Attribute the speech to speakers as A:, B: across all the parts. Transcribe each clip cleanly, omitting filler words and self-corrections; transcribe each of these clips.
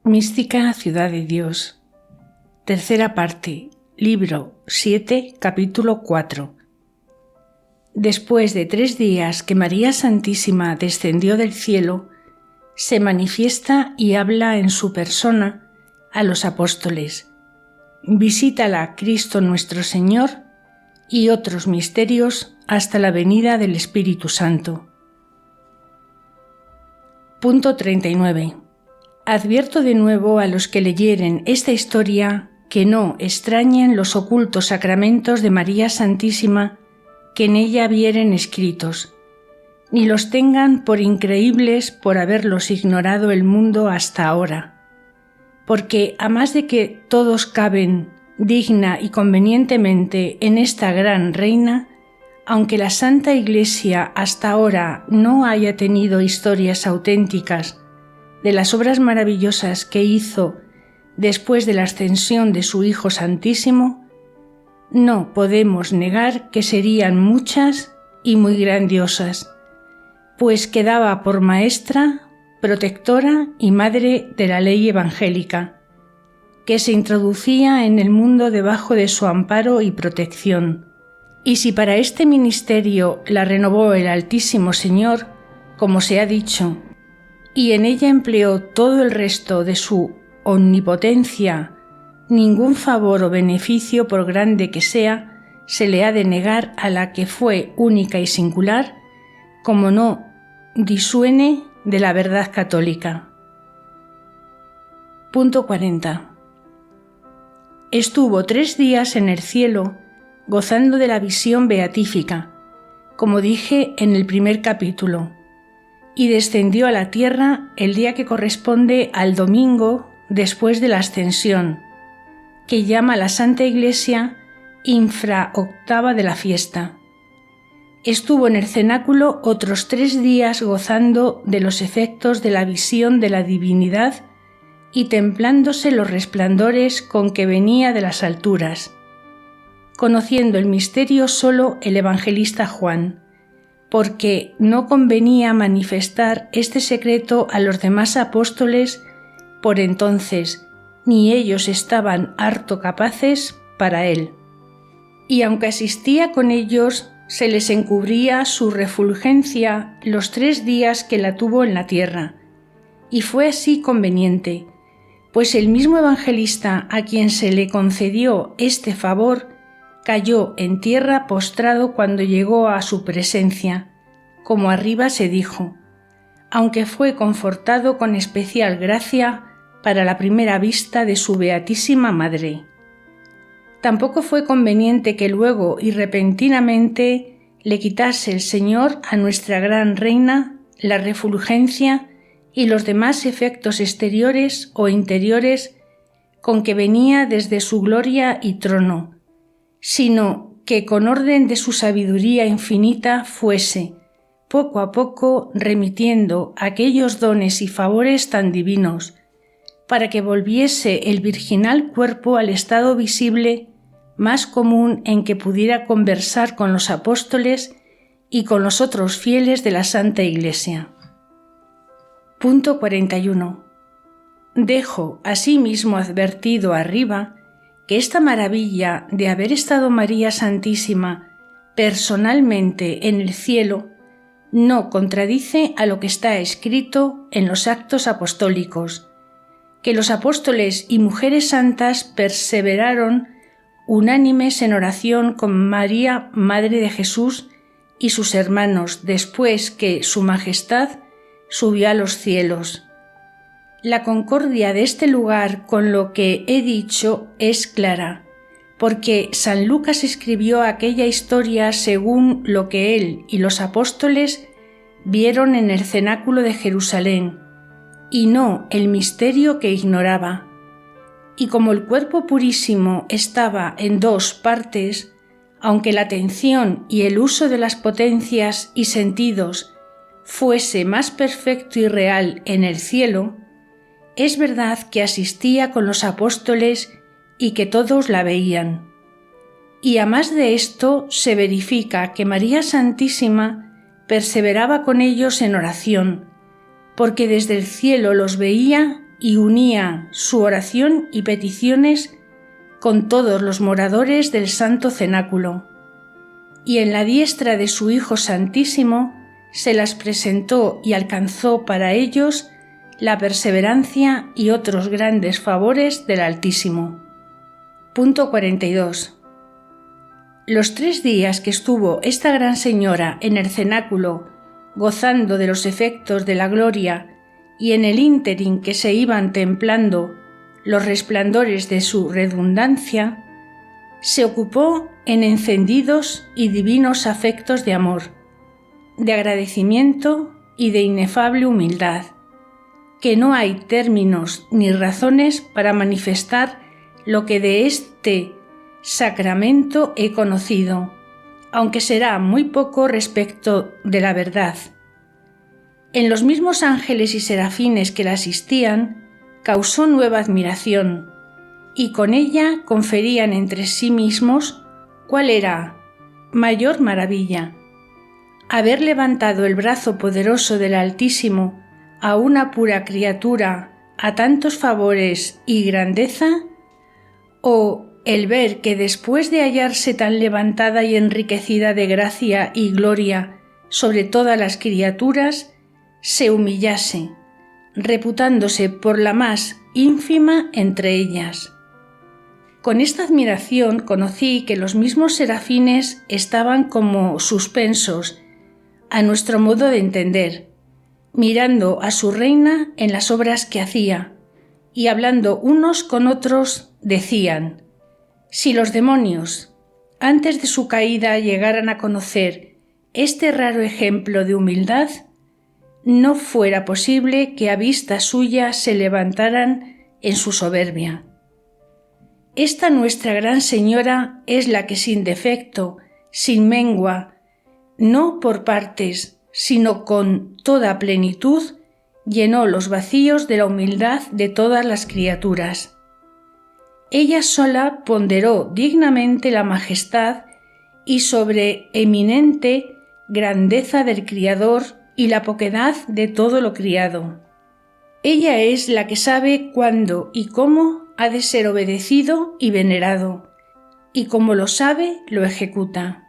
A: Mística Ciudad de Dios. Tercera parte. Libro 7, capítulo 4. Después de 3 días que María Santísima descendió del cielo, se manifiesta y habla en su persona a los apóstoles. Visítala Cristo nuestro Señor y otros misterios hasta la venida del Espíritu Santo. Punto 39. Advierto de nuevo a los que leyeren esta historia que no extrañen los ocultos sacramentos de María Santísima que en ella vieren escritos, ni los tengan por increíbles por haberlos ignorado el mundo hasta ahora, porque a más de que todos caben digna y convenientemente en esta gran reina, aunque la Santa Iglesia hasta ahora no haya tenido historias auténticas de las obras maravillosas que hizo después de la ascensión de su Hijo Santísimo, no podemos negar que serían muchas y muy grandiosas, pues quedaba por maestra, protectora y madre de la ley evangélica, que se introducía en el mundo debajo de su amparo y protección. Y si para este ministerio la renovó el Altísimo Señor, como se ha dicho, y en ella empleó todo el resto de su omnipotencia, ningún favor o beneficio, por grande que sea, se le ha de negar a la que fue única y singular, como no disuene de la verdad católica. Punto 40. Estuvo 3 días en el cielo, gozando de la visión beatífica, como dije en el primer capítulo, y descendió a la tierra el día que corresponde al domingo después de la ascensión, que llama la Santa Iglesia infraoctava de la fiesta. Estuvo en el cenáculo otros 3 días gozando de los efectos de la visión de la divinidad y templándose los resplandores con que venía de las alturas, conociendo el misterio solo el evangelista Juan, porque no convenía manifestar este secreto a los demás apóstoles por entonces, ni ellos estaban harto capaces para él. Y aunque asistía con ellos, se les encubría su refulgencia los 3 días que la tuvo en la tierra, y fue así conveniente, pues el mismo evangelista a quien se le concedió este favor cayó en tierra postrado cuando llegó a su presencia, como arriba se dijo, aunque fue confortado con especial gracia para la primera vista de su Beatísima Madre. Tampoco fue conveniente que luego y repentinamente le quitase el Señor a nuestra gran Reina la refulgencia y los demás efectos exteriores o interiores con que venía desde su gloria y trono, sino que con orden de su sabiduría infinita fuese, poco a poco, remitiendo aquellos dones y favores tan divinos, para que volviese el virginal cuerpo al estado visible más común en que pudiera conversar con los apóstoles y con los otros fieles de la Santa Iglesia. Punto 41. Dejo asimismo advertido arriba que esta maravilla de haber estado María Santísima personalmente en el cielo no contradice a lo que está escrito en los Actos Apostólicos, que los apóstoles y mujeres santas perseveraron unánimes en oración con María, Madre de Jesús, y sus hermanos después que Su Majestad subió a los cielos. La concordia de este lugar con lo que he dicho es clara, porque San Lucas escribió aquella historia según lo que él y los apóstoles vieron en el cenáculo de Jerusalén, y no el misterio que ignoraba. Y como el cuerpo purísimo estaba en 2 partes, aunque la atención y el uso de las potencias y sentidos fuese más perfecto y real en el cielo, es verdad que asistía con los apóstoles y que todos la veían. Y a más de esto se verifica que María Santísima perseveraba con ellos en oración, porque desde el cielo los veía y unía su oración y peticiones con todos los moradores del santo cenáculo, y en la diestra de su Hijo Santísimo se las presentó y alcanzó para ellos la perseverancia y otros grandes favores del Altísimo. Punto 42. Los 3 días que estuvo esta gran señora en el cenáculo gozando de los efectos de la gloria y en el ínterin que se iban templando los resplandores de su redundancia, se ocupó en encendidos y divinos afectos de amor, de agradecimiento y de inefable humildad, que no hay términos ni razones para manifestar lo que de este sacramento he conocido, aunque será muy poco respecto de la verdad. En los mismos ángeles y serafines que la asistían, causó nueva admiración, y con ella conferían entre sí mismos cuál era mayor maravilla: haber levantado el brazo poderoso del Altísimo a una pura criatura a tantos favores y grandeza, o el ver que después de hallarse tan levantada y enriquecida de gracia y gloria sobre todas las criaturas, se humillase, reputándose por la más ínfima entre ellas. Con esta admiración conocí que los mismos serafines estaban como suspensos, a nuestro modo de entender, mirando a su reina en las obras que hacía, y hablando unos con otros decían: si los demonios, antes de su caída, llegaran a conocer este raro ejemplo de humildad, no fuera posible que a vista suya se levantaran en su soberbia. Esta nuestra gran señora es la que sin defecto, sin mengua, no por partes, sino con toda plenitud, llenó los vacíos de la humildad de todas las criaturas. Ella sola ponderó dignamente la majestad y sobreeminente grandeza del Criador y la poquedad de todo lo criado. Ella es la que sabe cuándo y cómo ha de ser obedecido y venerado, y como lo sabe, lo ejecuta.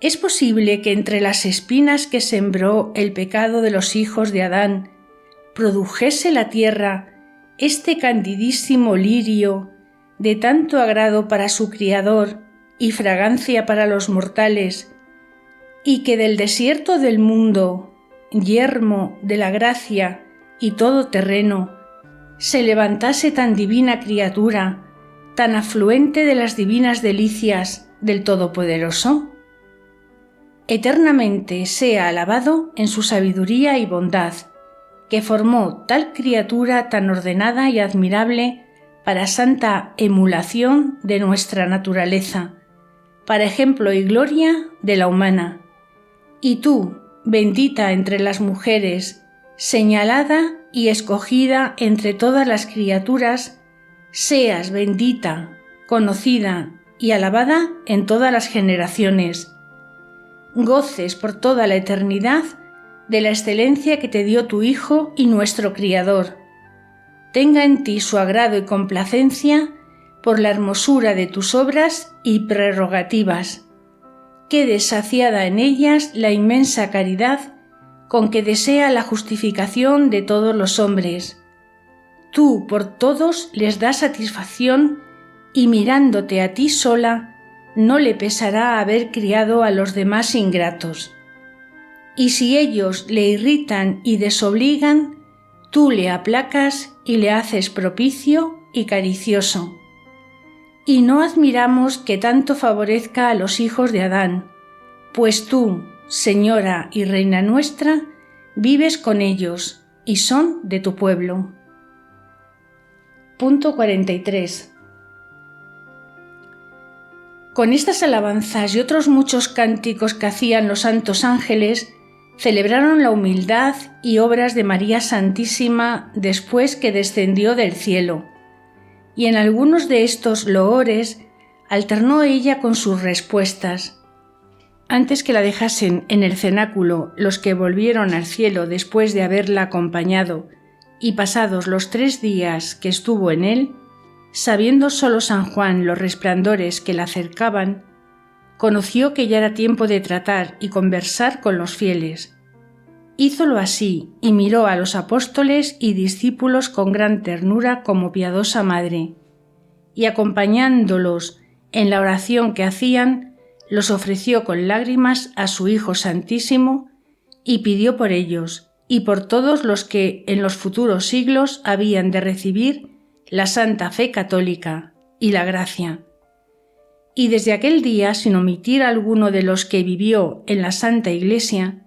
A: ¿Es posible que entre las espinas que sembró el pecado de los hijos de Adán produjese la tierra este candidísimo lirio de tanto agrado para su Criador y fragancia para los mortales, y que del desierto del mundo, yermo de la gracia y todo terreno, se levantase tan divina criatura, tan afluente de las divinas delicias del Todopoderoso? Eternamente sea alabado en su sabiduría y bondad, que formó tal criatura tan ordenada y admirable para santa emulación de nuestra naturaleza, para ejemplo y gloria de la humana. Y tú, bendita entre las mujeres, señalada y escogida entre todas las criaturas, seas bendita, conocida y alabada en todas las generaciones. Goces por toda la eternidad de la excelencia que te dio tu Hijo y nuestro Criador. Tenga en ti su agrado y complacencia por la hermosura de tus obras y prerrogativas. Quede saciada en ellas la inmensa caridad con que desea la justificación de todos los hombres. Tú por todos les das satisfacción y mirándote a ti sola, no le pesará haber criado a los demás ingratos. Y si ellos le irritan y desobligan, tú le aplacas y le haces propicio y caricioso. Y no admiramos que tanto favorezca a los hijos de Adán, pues tú, Señora y Reina nuestra, vives con ellos y son de tu pueblo. Punto 43. Con estas alabanzas y otros muchos cánticos que hacían los santos ángeles, celebraron la humildad y obras de María Santísima después que descendió del cielo, y en algunos de estos loores alternó ella con sus respuestas. Antes que la dejasen en el cenáculo los que volvieron al cielo después de haberla acompañado, y pasados los 3 días que estuvo en él, sabiendo solo San Juan los resplandores que la acercaban, conoció que ya era tiempo de tratar y conversar con los fieles. Hízolo así y miró a los apóstoles y discípulos con gran ternura como piadosa madre, y acompañándolos en la oración que hacían, los ofreció con lágrimas a su Hijo Santísimo y pidió por ellos y por todos los que en los futuros siglos habían de recibir la santa fe católica y la gracia. Y desde aquel día, sin omitir a alguno de los que vivió en la Santa Iglesia,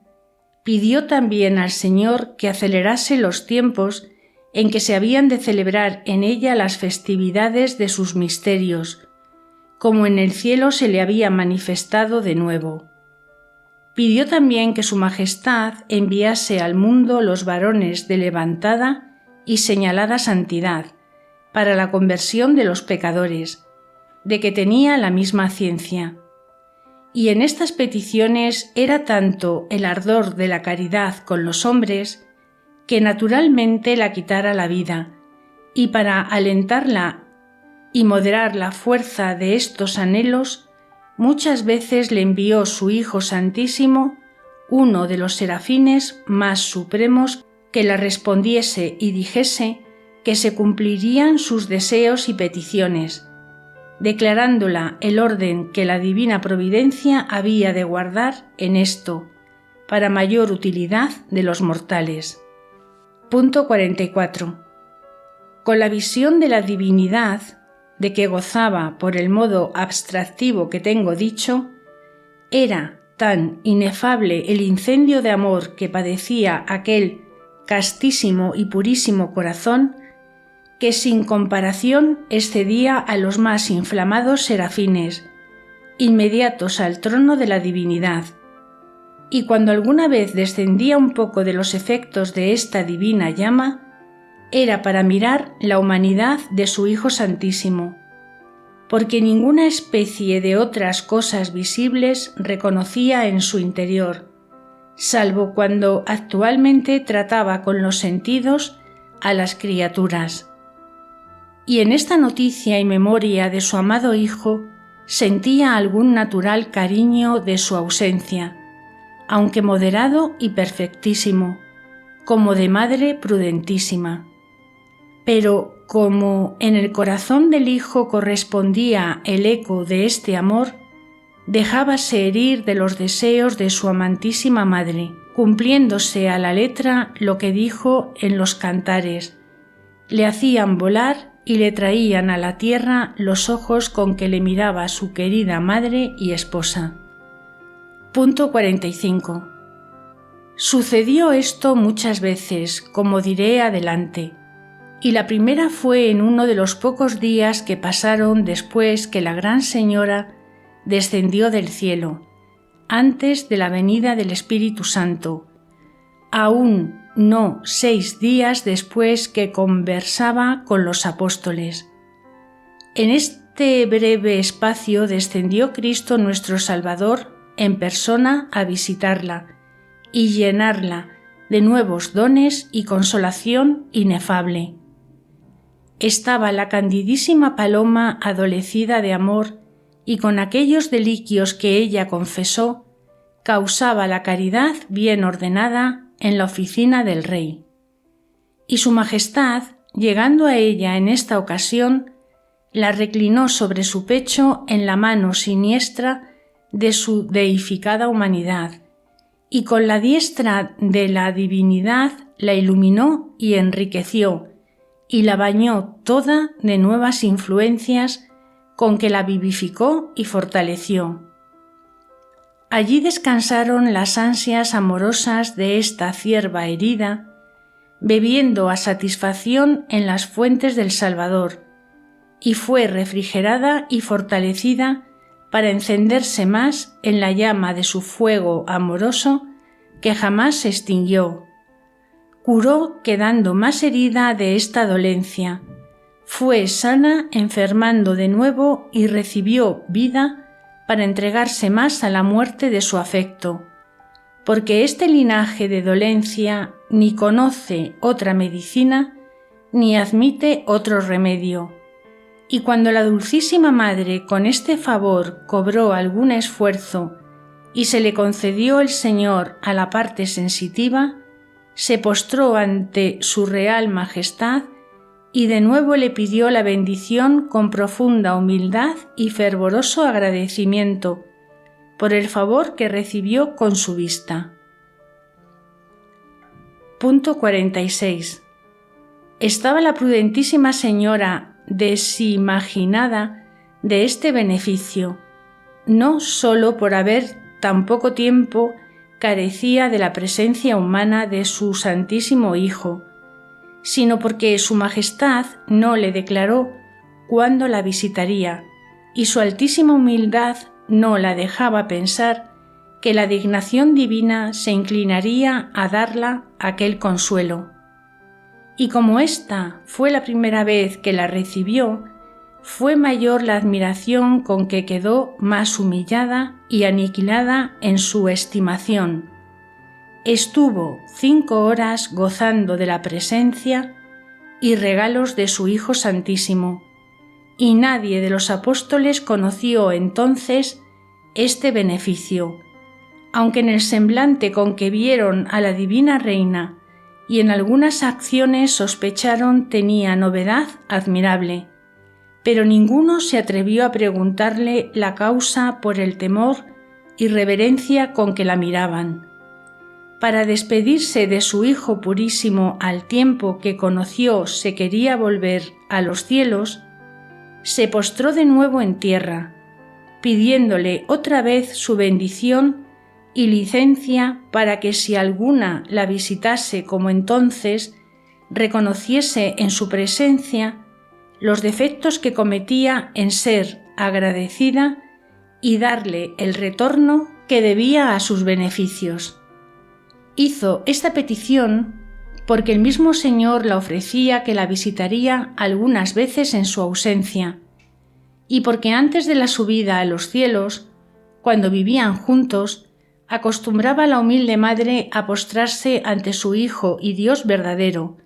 A: pidió también al Señor que acelerase los tiempos en que se habían de celebrar en ella las festividades de sus misterios, como en el cielo se le había manifestado de nuevo. Pidió también que su Majestad enviase al mundo los varones de levantada y señalada santidad, para la conversión de los pecadores, de que tenía la misma ciencia. Y en estas peticiones era tanto el ardor de la caridad con los hombres, que naturalmente la quitara la vida, y para alentarla y moderar la fuerza de estos anhelos, muchas veces le envió su Hijo Santísimo, uno de los serafines más supremos, que la respondiese y dijese que se cumplirían sus deseos y peticiones, declarándola el orden que la divina providencia había de guardar en esto, para mayor utilidad de los mortales. Punto 44. Con la visión de la divinidad, de que gozaba por el modo abstractivo que tengo dicho, era tan inefable el incendio de amor que padecía aquel castísimo y purísimo corazón, que sin comparación excedía a los más inflamados serafines, inmediatos al trono de la divinidad. Y cuando alguna vez descendía un poco de los efectos de esta divina llama, era para mirar la humanidad de su Hijo Santísimo, porque ninguna especie de otras cosas visibles reconocía en su interior, salvo cuando actualmente trataba con los sentidos a las criaturas. Y en esta noticia y memoria de su amado Hijo sentía algún natural cariño de su ausencia, aunque moderado y perfectísimo, como de madre prudentísima. Pero como en el corazón del Hijo correspondía el eco de este amor, dejábase herir de los deseos de su amantísima madre, cumpliéndose a la letra lo que dijo en los cantares. Le hacían volar y le traían a la tierra los ojos con que le miraba su querida madre y esposa. Punto 45. Sucedió esto muchas veces, como diré adelante, y la primera fue en uno de los pocos días que pasaron después que la Gran Señora descendió del cielo, antes de la venida del Espíritu Santo, aún no 6 días después que conversaba con los apóstoles. En este breve espacio descendió Cristo nuestro Salvador en persona a visitarla y llenarla de nuevos dones y consolación inefable. Estaba la candidísima paloma adolecida de amor y con aquellos deliquios que ella confesó, causaba la caridad bien ordenada en la oficina del rey. Y su Majestad, llegando a ella en esta ocasión, la reclinó sobre su pecho en la mano siniestra de su deificada humanidad, y con la diestra de la divinidad la iluminó y enriqueció, y la bañó toda de nuevas influencias con que la vivificó y fortaleció. Allí descansaron las ansias amorosas de esta cierva herida, bebiendo a satisfacción en las fuentes del Salvador, y fue refrigerada y fortalecida para encenderse más en la llama de su fuego amoroso que jamás se extinguió. Curó quedando más herida de esta dolencia, fue sana enfermando de nuevo y recibió vida para entregarse más a la muerte de su afecto, porque este linaje de dolencia ni conoce otra medicina, ni admite otro remedio. Y cuando la Dulcísima Madre con este favor cobró algún esfuerzo y se le concedió el Señor a la parte sensitiva, se postró ante su Real Majestad y de nuevo le pidió la bendición con profunda humildad y fervoroso agradecimiento por el favor que recibió con su vista. Punto 46. Estaba la prudentísima señora desimaginada de este beneficio, no sólo por haber tan poco tiempo carecía de la presencia humana de su Santísimo Hijo, sino porque su Majestad no le declaró cuándo la visitaría, y su altísima humildad no la dejaba pensar que la dignación divina se inclinaría a darla aquel consuelo. Y como ésta fue la primera vez que la recibió, fue mayor la admiración con que quedó más humillada y aniquilada en su estimación. Estuvo 5 horas gozando de la presencia y regalos de su Hijo Santísimo, y nadie de los apóstoles conoció entonces este beneficio, aunque en el semblante con que vieron a la Divina Reina y en algunas acciones sospecharon tenía novedad admirable, pero ninguno se atrevió a preguntarle la causa por el temor y reverencia con que la miraban. Para despedirse de su Hijo Purísimo al tiempo que conoció se quería volver a los cielos, se postró de nuevo en tierra, pidiéndole otra vez su bendición y licencia para que si alguna la visitase como entonces, reconociese en su presencia los defectos que cometía en ser agradecida y darle el retorno que debía a sus beneficios. Hizo esta petición porque el mismo Señor la ofrecía que la visitaría algunas veces en su ausencia, y porque antes de la subida a los cielos, cuando vivían juntos, acostumbraba la humilde madre a postrarse ante su Hijo y Dios verdadero,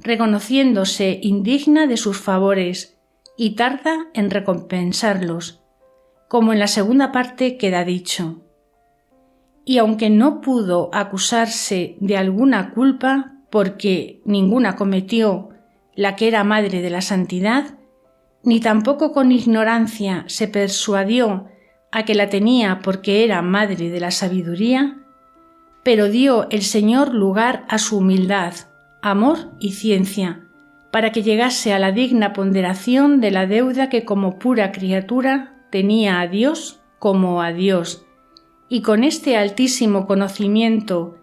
A: reconociéndose indigna de sus favores y tarda en recompensarlos, como en la segunda parte queda dicho. Y aunque no pudo acusarse de alguna culpa, porque ninguna cometió la que era madre de la santidad, ni tampoco con ignorancia se persuadió a que la tenía porque era madre de la sabiduría, pero dio el Señor lugar a su humildad, amor y ciencia, para que llegase a la digna ponderación de la deuda que como pura criatura tenía a Dios como a Dios, y con este altísimo conocimiento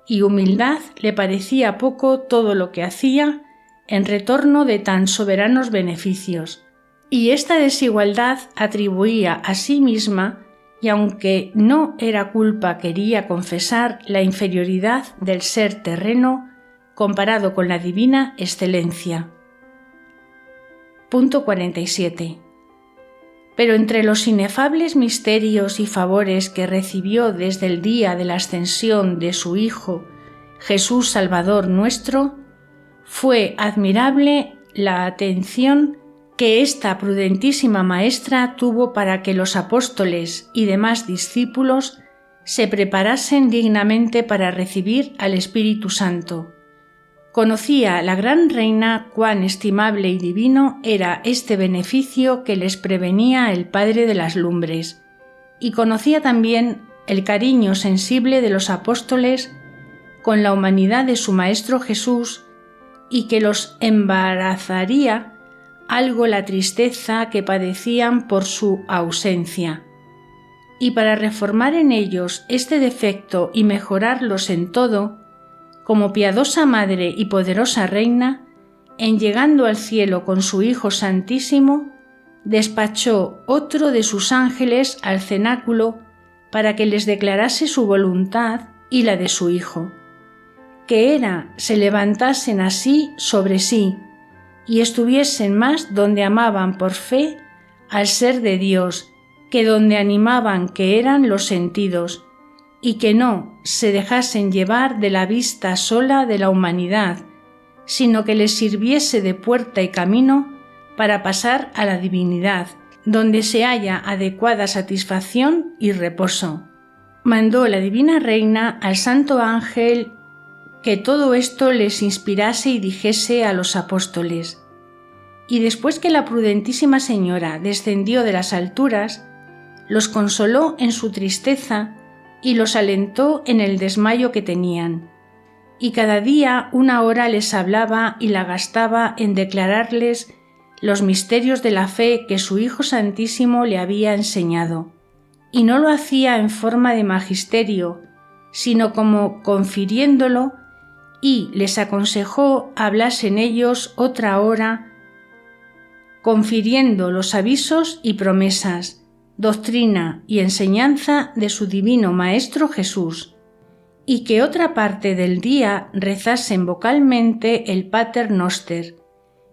A: y humildad le parecía poco todo lo que hacía en retorno de tan soberanos beneficios. Y esta desigualdad atribuía a sí misma, y aunque no era culpa quería confesar la inferioridad del ser terreno comparado con la divina excelencia. Punto 47. Pero entre los inefables misterios y favores que recibió desde el día de la ascensión de su Hijo, Jesús Salvador nuestro, fue admirable la atención que esta prudentísima maestra tuvo para que los apóstoles y demás discípulos se preparasen dignamente para recibir al Espíritu Santo. Conocía la gran reina cuán estimable y divino era este beneficio que les prevenía el Padre de las lumbres, y conocía también el cariño sensible de los apóstoles con la humanidad de su Maestro Jesús, y que los embarazaría algo la tristeza que padecían por su ausencia. Y para reformar en ellos este defecto y mejorarlos en todo, como piadosa Madre y poderosa Reina, en llegando al cielo con su Hijo Santísimo, despachó otro de sus ángeles al cenáculo para que les declarase su voluntad y la de su Hijo, que era se levantasen así sobre sí y estuviesen más donde amaban por fe al ser de Dios que donde animaban que eran los sentidos, y que no se dejasen llevar de la vista sola de la humanidad, sino que les sirviese de puerta y camino para pasar a la divinidad, donde se halla adecuada satisfacción y reposo. Mandó la divina reina al santo ángel que todo esto les inspirase y dijese a los apóstoles. Y después que la prudentísima señora descendió de las alturas, los consoló en su tristeza y los alentó en el desmayo que tenían. Y cada día una hora les hablaba y la gastaba en declararles los misterios de la fe que su Hijo Santísimo le había enseñado. Y no lo hacía en forma de magisterio, sino como confiriéndolo, y les aconsejó hablasen ellos otra hora, confiriendo los avisos y promesas, doctrina y enseñanza de su divino Maestro Jesús, y que otra parte del día rezasen vocalmente el Pater Noster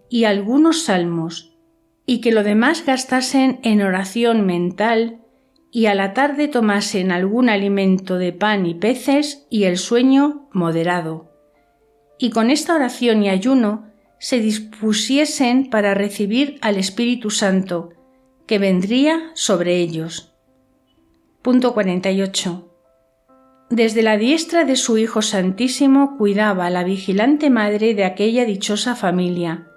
A: y algunos salmos, y que lo demás gastasen en oración mental, y a la tarde tomasen algún alimento de pan y peces y el sueño moderado. Y con esta oración y ayuno se dispusiesen para recibir al Espíritu Santo, que vendría sobre ellos. Punto 48. Desde la diestra de su Hijo Santísimo cuidaba la vigilante madre de aquella dichosa familia,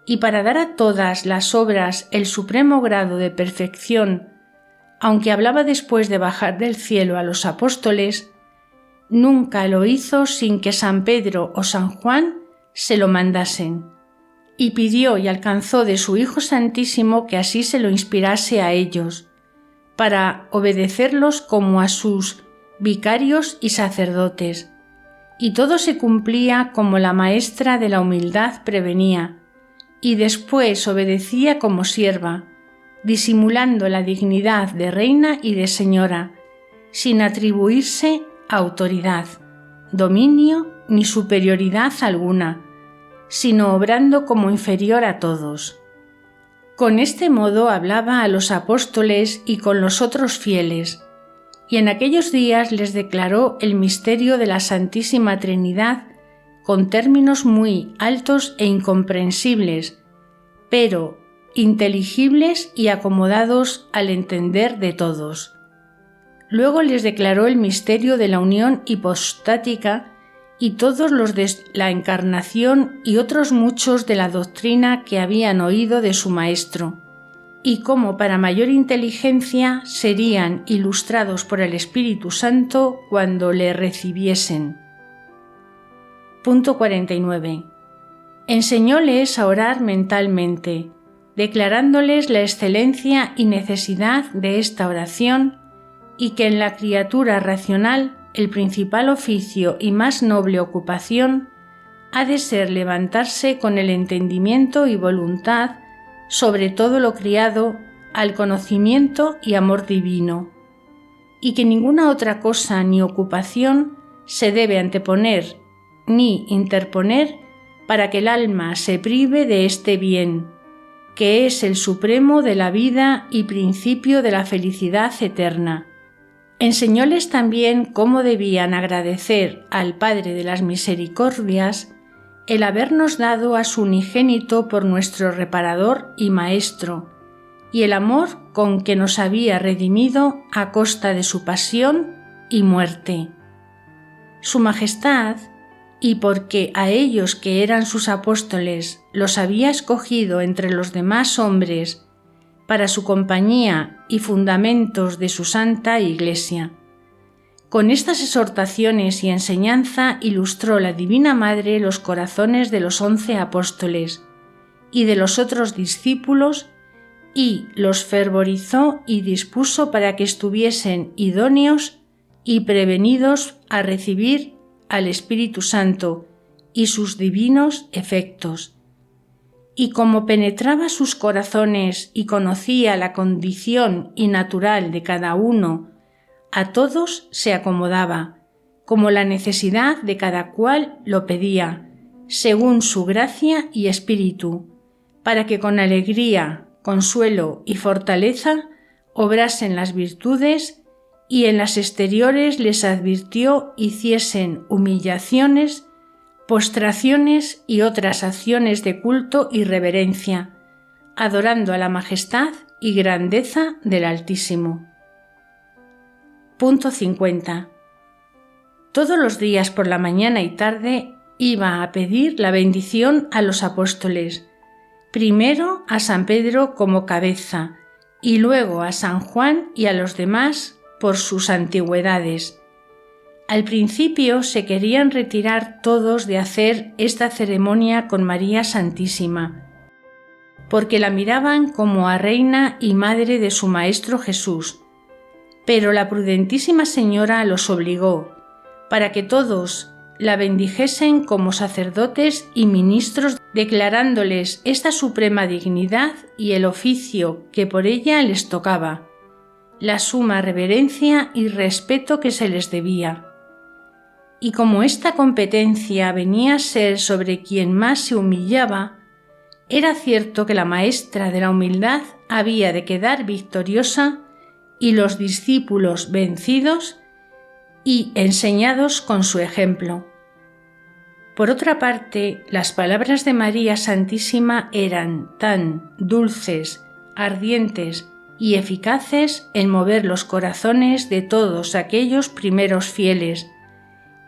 A: y para dar a todas las obras el supremo grado de perfección, aunque hablaba después de bajar del cielo a los apóstoles, nunca lo hizo sin que San Pedro o San Juan se lo mandasen, y pidió y alcanzó de su Hijo Santísimo que así se lo inspirase a ellos, para obedecerlos como a sus vicarios y sacerdotes, y todo se cumplía como la maestra de la humildad prevenía, y después obedecía como sierva, disimulando la dignidad de reina y de señora, sin atribuirse autoridad, dominio ni superioridad alguna, sino obrando como inferior a todos. Con este modo hablaba a los apóstoles y con los otros fieles, y en aquellos días les declaró el misterio de la Santísima Trinidad con términos muy altos e incomprensibles, pero inteligibles y acomodados al entender de todos. Luego les declaró el misterio de la unión hipostática y todos los de la encarnación y otros muchos de la doctrina que habían oído de su Maestro, y cómo para mayor inteligencia serían ilustrados por el Espíritu Santo cuando le recibiesen. Punto 49. Enseñóles a orar mentalmente, declarándoles la excelencia y necesidad de esta oración, y que en la criatura racional el principal oficio y más noble ocupación ha de ser levantarse con el entendimiento y voluntad sobre todo lo criado al conocimiento y amor divino, y que ninguna otra cosa ni ocupación se debe anteponer ni interponer para que el alma se prive de este bien, que es el supremo de la vida y principio de la felicidad eterna. Enseñóles también cómo debían agradecer al Padre de las Misericordias el habernos dado a su unigénito por nuestro reparador y maestro, y el amor con que nos había redimido a costa de su pasión y muerte. Su Majestad, y porque a ellos que eran sus apóstoles los había escogido entre los demás hombres para su compañía y fundamentos de su santa Iglesia. Con estas exhortaciones y enseñanza ilustró la Divina Madre los corazones de los 11 apóstoles y de los otros discípulos y los fervorizó y dispuso para que estuviesen idóneos y prevenidos a recibir al Espíritu Santo y sus divinos efectos. Y como penetraba sus corazones y conocía la condición y natural de cada uno, a todos se acomodaba, como la necesidad de cada cual lo pedía, según su gracia y espíritu, para que con alegría, consuelo y fortaleza obrasen las virtudes y en las exteriores les advirtió hiciesen humillaciones, postraciones y otras acciones de culto y reverencia, adorando a la majestad y grandeza del Altísimo. Punto 50. Todos los días por la mañana y tarde iba a pedir la bendición a los apóstoles, primero a San Pedro como cabeza y luego a San Juan y a los demás por sus antigüedades. Al principio se querían retirar todos de hacer esta ceremonia con María Santísima, porque la miraban como a reina y madre de su Maestro Jesús, pero la prudentísima señora los obligó, para que todos la bendijesen como sacerdotes y ministros, declarándoles esta suprema dignidad y el oficio que por ella les tocaba, la suma reverencia y respeto que se les debía. Y como esta competencia venía a ser sobre quien más se humillaba, era cierto que la maestra de la humildad había de quedar victoriosa y los discípulos vencidos y enseñados con su ejemplo. Por otra parte, las palabras de María Santísima eran tan dulces, ardientes y eficaces en mover los corazones de todos aquellos primeros fieles,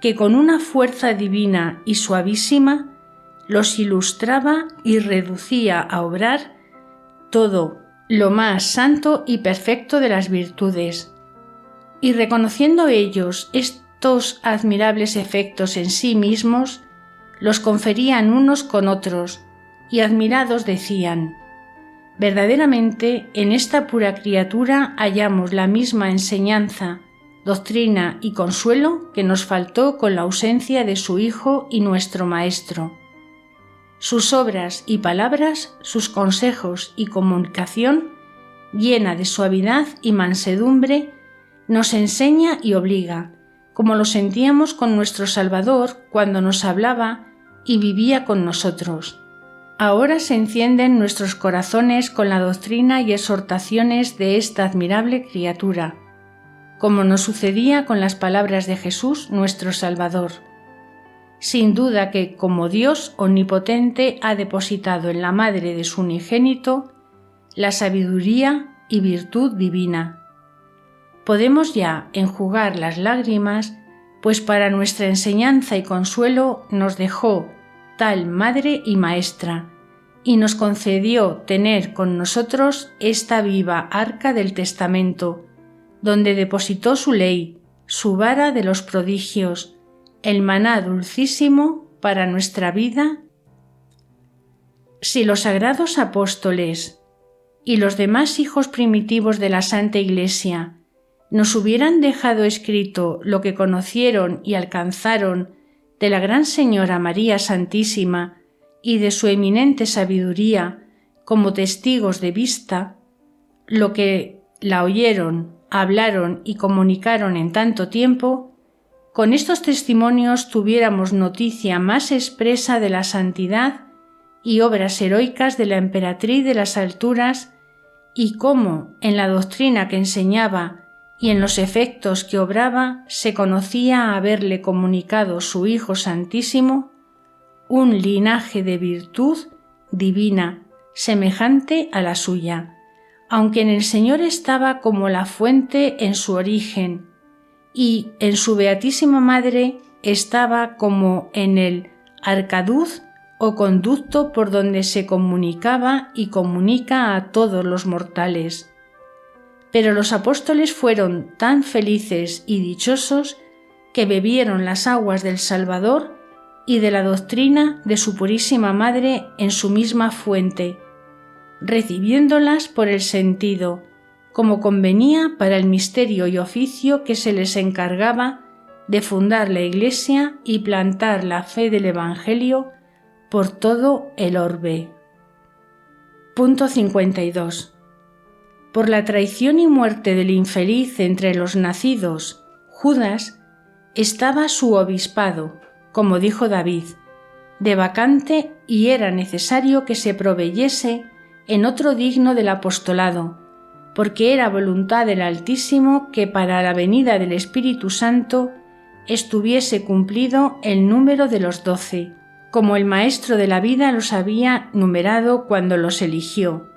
A: que con una fuerza divina y suavísima los ilustraba y reducía a obrar todo lo más santo y perfecto de las virtudes. Y reconociendo ellos estos admirables efectos en sí mismos, los conferían unos con otros, y admirados decían: verdaderamente en esta pura criatura hallamos la misma enseñanza, doctrina y consuelo que nos faltó con la ausencia de su Hijo y nuestro Maestro. Sus obras y palabras, sus consejos y comunicación, llena de suavidad y mansedumbre, nos enseña y obliga, como lo sentíamos con nuestro Salvador cuando nos hablaba y vivía con nosotros. Ahora se encienden nuestros corazones con la doctrina y exhortaciones de esta admirable criatura, como nos sucedía con las palabras de Jesús nuestro Salvador. Sin duda que, como Dios omnipotente ha depositado en la madre de su unigénito la sabiduría y virtud divina, podemos ya enjugar las lágrimas, pues para nuestra enseñanza y consuelo nos dejó tal madre y maestra, y nos concedió tener con nosotros esta viva arca del testamento, donde depositó su ley, su vara de los prodigios, el maná dulcísimo para nuestra vida. Si los sagrados apóstoles y los demás hijos primitivos de la Santa Iglesia nos hubieran dejado escrito lo que conocieron y alcanzaron de la Gran Señora María Santísima y de su eminente sabiduría como testigos de vista, lo que la oyeron, hablaron y comunicaron en tanto tiempo, con estos testimonios tuviéramos noticia más expresa de la santidad y obras heroicas de la emperatriz de las alturas, y cómo en la doctrina que enseñaba y en los efectos que obraba se conocía haberle comunicado su Hijo Santísimo un linaje de virtud divina semejante a la suya, aunque en el Señor estaba como la fuente en su origen, y en su Beatísima Madre estaba como en el arcaduz o conducto por donde se comunicaba y comunica a todos los mortales. Pero los apóstoles fueron tan felices y dichosos que bebieron las aguas del Salvador y de la doctrina de su Purísima Madre en su misma fuente, recibiéndolas por el sentido, como convenía para el misterio y oficio que se les encargaba de fundar la Iglesia y plantar la fe del Evangelio por todo el orbe. Punto 52. Por la traición y muerte del infeliz entre los nacidos, Judas, estaba su obispado, como dijo David, de vacante, y era necesario que se proveyese en otro digno del apostolado, porque era voluntad del Altísimo que para la venida del Espíritu Santo estuviese cumplido el número de los 12, como el Maestro de la vida los había numerado cuando los eligió.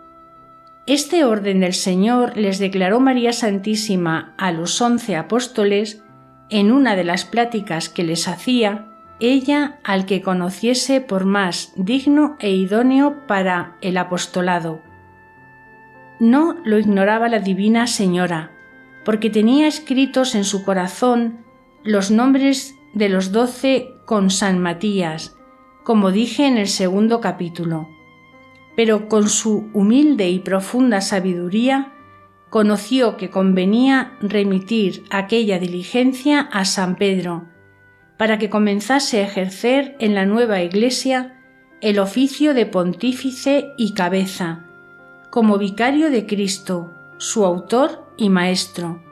A: Este orden del Señor les declaró María Santísima a los 11 apóstoles en una de las pláticas que les hacía, ella al que conociese por más digno e idóneo para el apostolado. No lo ignoraba la Divina Señora, porque tenía escritos en su corazón los nombres de los 12 con San Matías, como dije en el segundo capítulo. Pero con su humilde y profunda sabiduría conoció que convenía remitir aquella diligencia a San Pedro, para que comenzase a ejercer en la nueva Iglesia el oficio de pontífice y cabeza, como vicario de Cristo, su autor y maestro.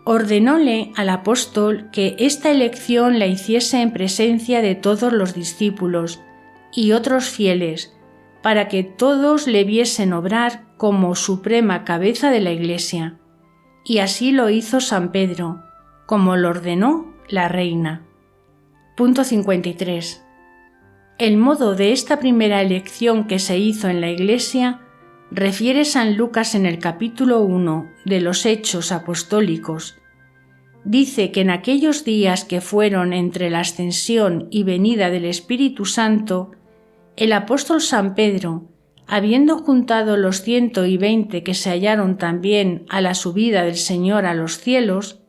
A: Ordenóle al apóstol que esta elección la hiciese en presencia de todos los discípulos y otros fieles, para que todos le viesen obrar como suprema cabeza de la Iglesia. Y así lo hizo San Pedro, como lo ordenó la reina. Punto 53. El modo de esta primera elección que se hizo en la Iglesia refiere San Lucas en el capítulo 1 de los Hechos Apostólicos. Dice que en aquellos días que fueron entre la ascensión y venida del Espíritu Santo, el apóstol San Pedro, habiendo juntado los 120 que se hallaron también a la subida del Señor a los cielos,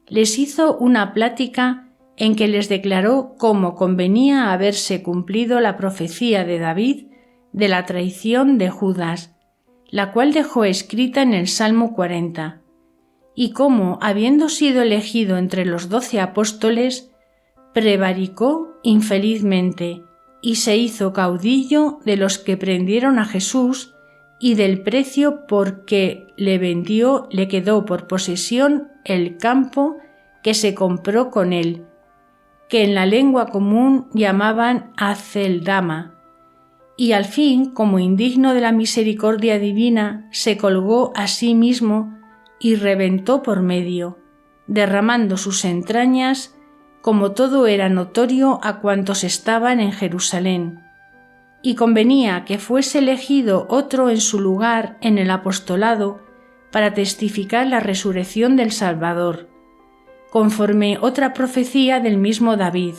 A: les hizo una plática en que les declaró cómo convenía haberse cumplido la profecía de David de la traición de Judas, la cual dejó escrita en el Salmo 40, y cómo, habiendo sido elegido entre los 12 apóstoles, prevaricó infelizmente y se hizo caudillo de los que prendieron a Jesús, y del precio por que le vendió le quedó por posesión el campo que se compró con él, que en la lengua común llamaban Aceldama, y al fin, como indigno de la misericordia divina, se colgó a sí mismo y reventó por medio, derramando sus entrañas, como todo era notorio a cuantos estaban en Jerusalén, y convenía que fuese elegido otro en su lugar en el apostolado para testificar la resurrección del Salvador, conforme otra profecía del mismo David,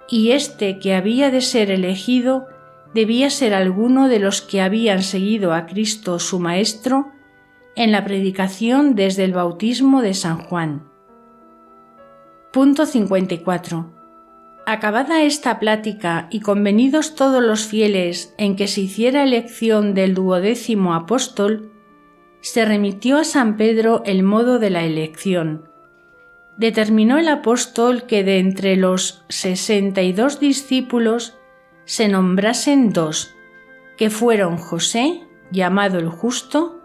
A: y este que había de ser elegido debía ser alguno de los que habían seguido a Cristo su Maestro en la predicación desde el bautismo de San Juan. Punto 54. Acabada esta plática y convenidos todos los fieles en que se hiciera elección del 12º apóstol, se remitió a San Pedro el modo de la elección. Determinó el apóstol que de entre los 62 discípulos se nombrasen 2, que fueron José, llamado el Justo,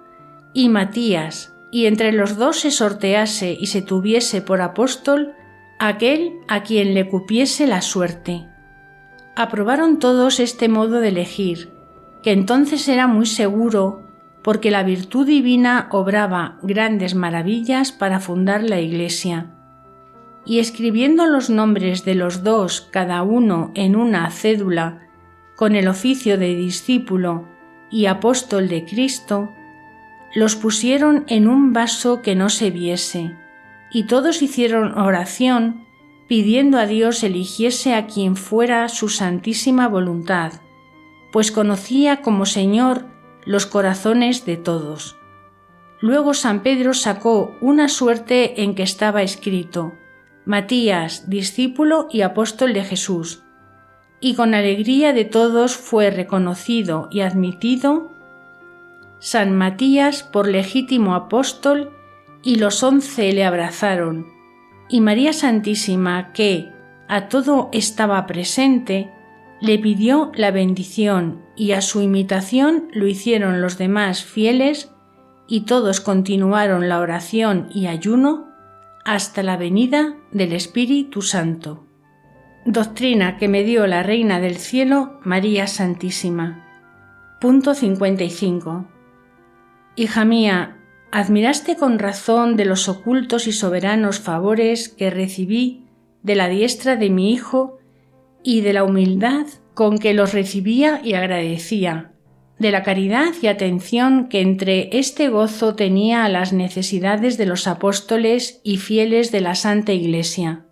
A: y Matías, y entre los 2 se sortease y se tuviese por apóstol aquel a quien le cupiese la suerte. Aprobaron todos este modo de elegir, que entonces era muy seguro, porque la virtud divina obraba grandes maravillas para fundar la Iglesia. Y escribiendo los nombres de los 2 cada uno en una cédula, con el oficio de discípulo y apóstol de Cristo, los pusieron en un vaso que no se viese, y todos hicieron oración pidiendo a Dios eligiese a quien fuera su santísima voluntad, pues conocía como Señor los corazones de todos. Luego San Pedro sacó una suerte en que estaba escrito: Matías, discípulo y apóstol de Jesús, y con alegría de todos fue reconocido y admitido San Matías por legítimo apóstol, y los 11 le abrazaron, y María Santísima, que a todo estaba presente, le pidió la bendición, y a su imitación lo hicieron los demás fieles, y todos continuaron la oración y ayuno hasta la venida del Espíritu Santo. Doctrina que me dio la Reina del Cielo, María Santísima. Punto 55. Hija mía, admiraste con razón de los ocultos y soberanos favores que recibí de la diestra de mi Hijo y de la humildad con que los recibía y agradecía, de la caridad y atención que entre este gozo tenía a las necesidades de los apóstoles y fieles de la Santa Iglesia.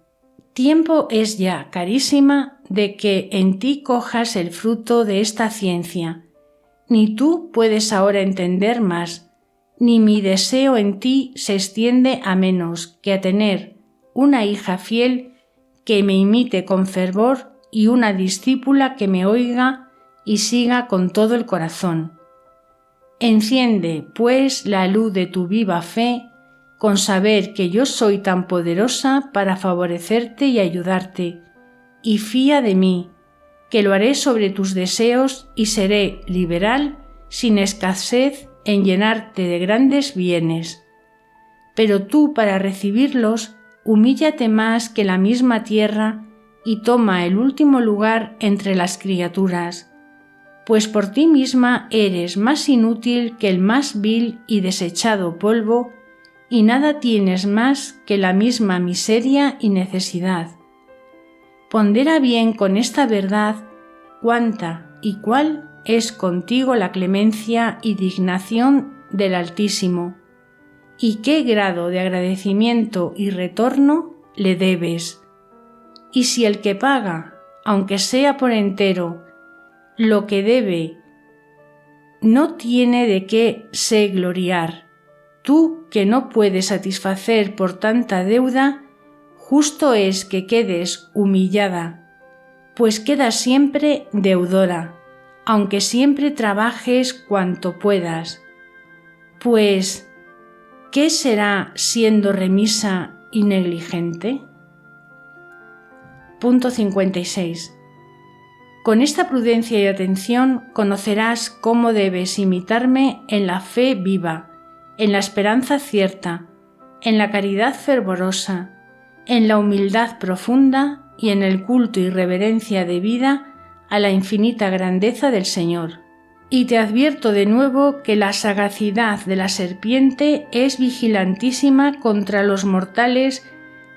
A: Tiempo es ya, carísima, de que en ti cojas el fruto de esta ciencia. Ni tú puedes ahora entender más, ni mi deseo en ti se extiende a menos que a tener una hija fiel que me imite con fervor y una discípula que me oiga y siga con todo el corazón. Enciende, pues, la luz de tu viva fe, con saber que yo soy tan poderosa para favorecerte y ayudarte, y fía de mí, que lo haré sobre tus deseos y seré liberal, sin escasez, en llenarte de grandes bienes. Pero tú, para recibirlos, humíllate más que la misma tierra y toma el último lugar entre las criaturas, pues por ti misma eres más inútil que el más vil y desechado polvo, y nada tienes más que la misma miseria y necesidad. Pondera bien con esta verdad cuánta y cuál es contigo la clemencia y dignación del Altísimo, y qué grado de agradecimiento y retorno le debes. Y si el que paga, aunque sea por entero, lo que debe, no tiene de qué se gloriar, tú que no puedes satisfacer por tanta deuda, justo es que quedes humillada, pues quedas siempre deudora, aunque siempre trabajes cuanto puedas. Pues, ¿qué será siendo remisa y negligente? Punto 56. Con esta prudencia y atención conocerás cómo debes imitarme en la fe viva, en la esperanza cierta, en la caridad fervorosa, en la humildad profunda y en el culto y reverencia debida a la infinita grandeza del Señor. Y te advierto de nuevo que la sagacidad de la serpiente es vigilantísima contra los mortales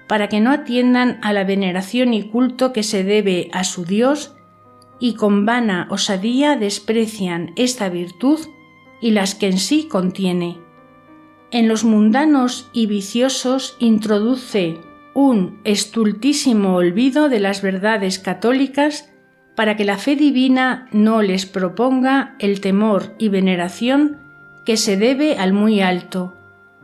A: para que no atiendan a la veneración y culto que se debe a su Dios, y con vana osadía desprecian esta virtud y las que en sí contiene. En los mundanos y viciosos introduce un estultísimo olvido de las verdades católicas para que la fe divina no les proponga el temor y veneración que se debe al muy alto,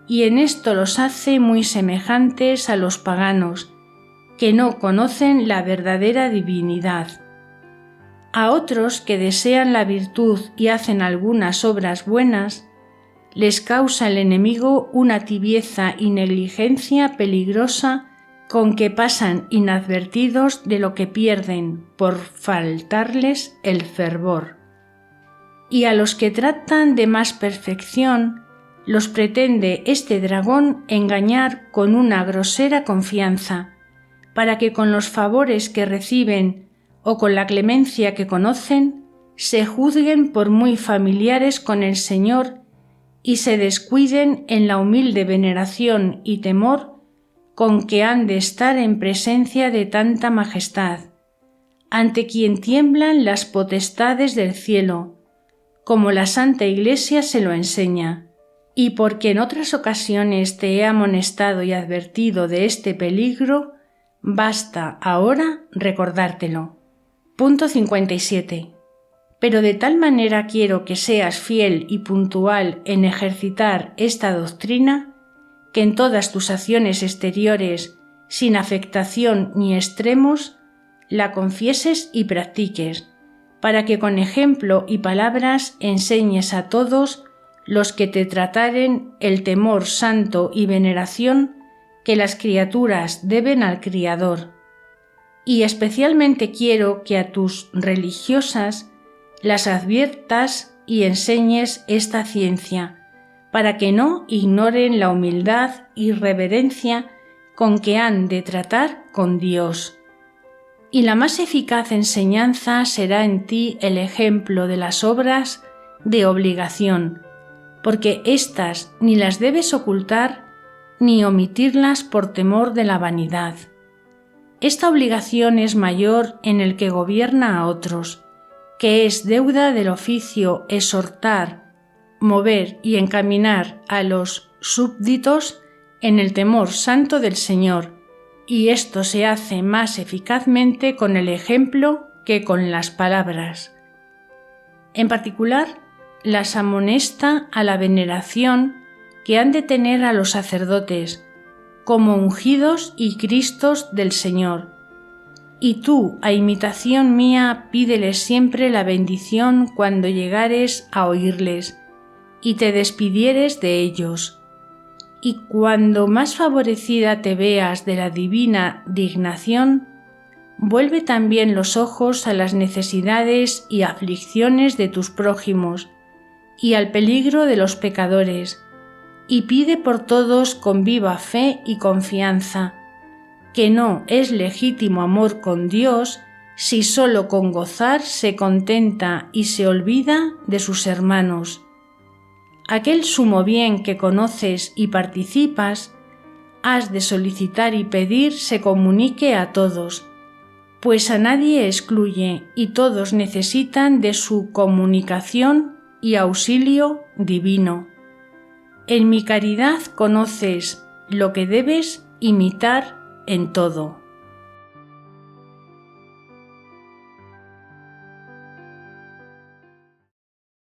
A: y en esto los hace muy semejantes a los paganos, que no conocen la verdadera divinidad. A otros que desean la virtud y hacen algunas obras buenas, les causa el enemigo una tibieza y negligencia peligrosa con que pasan inadvertidos de lo que pierden por faltarles el fervor. Y a los que tratan de más perfección, los pretende este dragón engañar con una grosera confianza, para que con los favores que reciben o con la clemencia que conocen, se juzguen por muy familiares con el Señor y se descuiden en la humilde veneración y temor con que han de estar en presencia de tanta majestad, ante quien tiemblan las potestades del cielo, como la Santa Iglesia se lo enseña, y porque en otras ocasiones te he amonestado y advertido de este peligro, basta ahora recordártelo. Punto 57. Pero de tal manera quiero que seas fiel y puntual en ejercitar esta doctrina, que en todas tus acciones exteriores, sin afectación ni extremos, la confieses y practiques, para que con ejemplo y palabras enseñes a todos los que te trataren el temor santo y veneración que las criaturas deben al Criador. Y especialmente quiero que a tus religiosas las adviertas y enseñes esta ciencia, para que no ignoren la humildad y reverencia con que han de tratar con Dios. Y la más eficaz enseñanza será en ti el ejemplo de las obras de obligación, porque éstas ni las debes ocultar ni omitirlas por temor de la vanidad. Esta obligación es mayor en el que gobierna a otros, que es deuda del oficio exhortar, mover y encaminar a los súbditos en el temor santo del Señor, y esto se hace más eficazmente con el ejemplo que con las palabras. En particular, las amonesta a la veneración que han de tener a los sacerdotes, como ungidos y Cristos del Señor. Y tú, a imitación mía, pídeles siempre la bendición cuando llegares a oírles, y te despidieres de ellos. Y cuando más favorecida te veas de la divina dignación, vuelve también los ojos a las necesidades y aflicciones de tus prójimos, y al peligro de los pecadores, y pide por todos con viva fe y confianza, que no es legítimo amor con Dios si sólo con gozar se contenta y se olvida de sus hermanos. Aquel sumo bien que conoces y participas, has de solicitar y pedir se comunique a todos, pues a nadie excluye y todos necesitan de su comunicación y auxilio divino. En mi caridad conoces lo que debes imitar en todo.